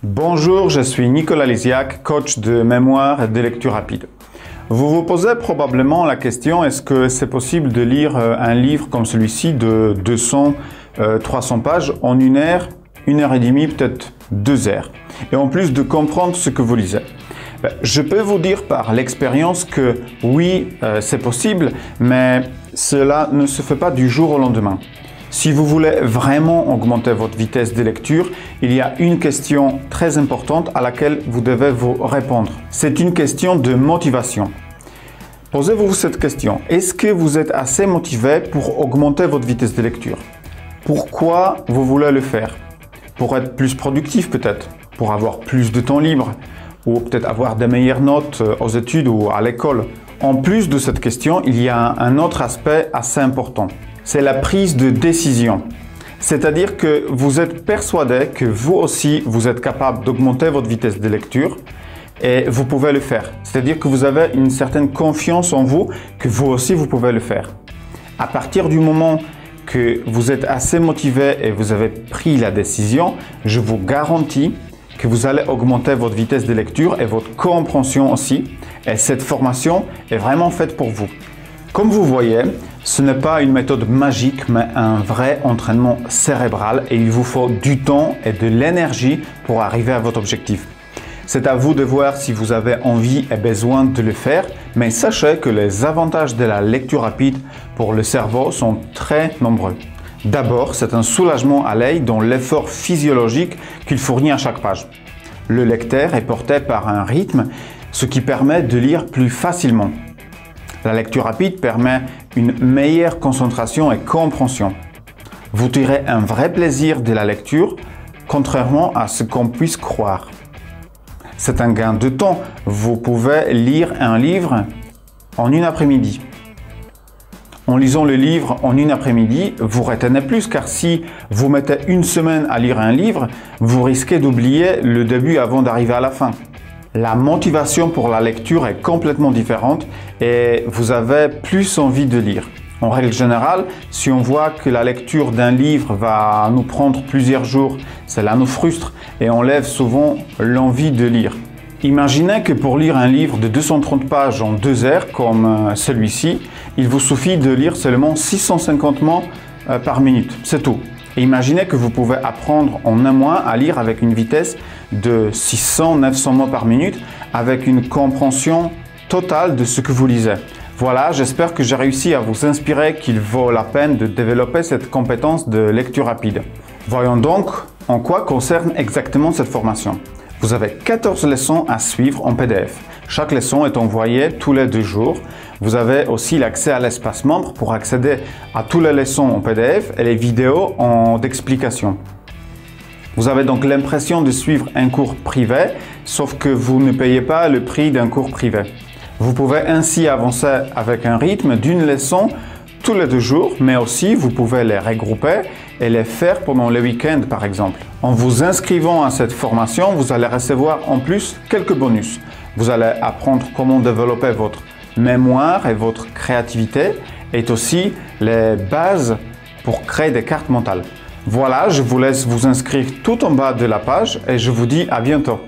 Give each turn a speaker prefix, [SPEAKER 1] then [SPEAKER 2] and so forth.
[SPEAKER 1] Bonjour, je suis Nicolas Lisiac, coach de mémoire et de lecture rapide. Vous vous posez probablement la question, est-ce que c'est possible de lire un livre comme celui-ci de 200, 300 pages en 1 heure, 1 heure et demie, peut-être 2 heures, et en plus de comprendre ce que vous lisez? Je peux vous dire par l'expérience que oui, c'est possible, mais cela ne se fait pas du jour au lendemain. Si vous voulez vraiment augmenter votre vitesse de lecture, il y a une question très importante à laquelle vous devez vous répondre. C'est une question de motivation. Posez-vous cette question. Est-ce que vous êtes assez motivé pour augmenter votre vitesse de lecture? Pourquoi vous voulez le faire? Pour être plus productif peut-être? Pour avoir plus de temps libre? Ou peut-être avoir des meilleures notes aux études ou à l'école? En plus de cette question, il y a un autre aspect assez important. C'est la prise de décision. C'est-à-dire que vous êtes persuadé que vous aussi, vous êtes capable d'augmenter votre vitesse de lecture et vous pouvez le faire. C'est-à-dire que vous avez une certaine confiance en vous, que vous aussi, vous pouvez le faire. À partir du moment que vous êtes assez motivé et vous avez pris la décision, je vous garantis que vous allez augmenter votre vitesse de lecture et votre compréhension aussi. Et cette formation est vraiment faite pour vous. Comme vous voyez, ce n'est pas une méthode magique, mais un vrai entraînement cérébral et il vous faut du temps et de l'énergie pour arriver à votre objectif. C'est à vous de voir si vous avez envie et besoin de le faire, mais sachez que les avantages de la lecture rapide pour le cerveau sont très nombreux. D'abord, c'est un soulagement à l'œil dans l'effort physiologique qu'il fournit à chaque page. Le lecteur est porté par un rythme, ce qui permet de lire plus facilement. La lecture rapide permet une meilleure concentration et compréhension. Vous tirez un vrai plaisir de la lecture, contrairement à ce qu'on puisse croire. C'est un gain de temps. Vous pouvez lire un livre en une après-midi. En lisant le livre en une après-midi, vous retenez plus car si vous mettez 1 semaine à lire un livre, vous risquez d'oublier le début avant d'arriver à la fin. La motivation pour la lecture est complètement différente et vous avez plus envie de lire. En règle générale, si on voit que la lecture d'un livre va nous prendre plusieurs jours, cela nous frustre et enlève souvent l'envie de lire. Imaginez que pour lire un livre de 230 pages en 2 heures comme celui-ci, il vous suffit de lire seulement 650 mots par minute, c'est tout. Et imaginez que vous pouvez apprendre en 1 mois à lire avec une vitesse de 600-900 mots par minute avec une compréhension totale de ce que vous lisez. Voilà, j'espère que j'ai réussi à vous inspirer qu'il vaut la peine de développer cette compétence de lecture rapide. Voyons donc en quoi concerne exactement cette formation. Vous avez 14 leçons à suivre en PDF. Chaque leçon est envoyée tous les 2 jours. Vous avez aussi l'accès à l'espace membre pour accéder à toutes les leçons en PDF et les vidéos d'explication. Vous avez donc l'impression de suivre un cours privé, sauf que vous ne payez pas le prix d'un cours privé. Vous pouvez ainsi avancer avec un rythme d'une leçon tous les 2 jours, mais aussi vous pouvez les regrouper et les faire pendant le week-end par exemple. En vous inscrivant à cette formation, vous allez recevoir en plus quelques bonus. Vous allez apprendre comment développer votre mémoire et votre créativité et aussi les bases pour créer des cartes mentales. Voilà, je vous laisse vous inscrire tout en bas de la page et je vous dis à bientôt.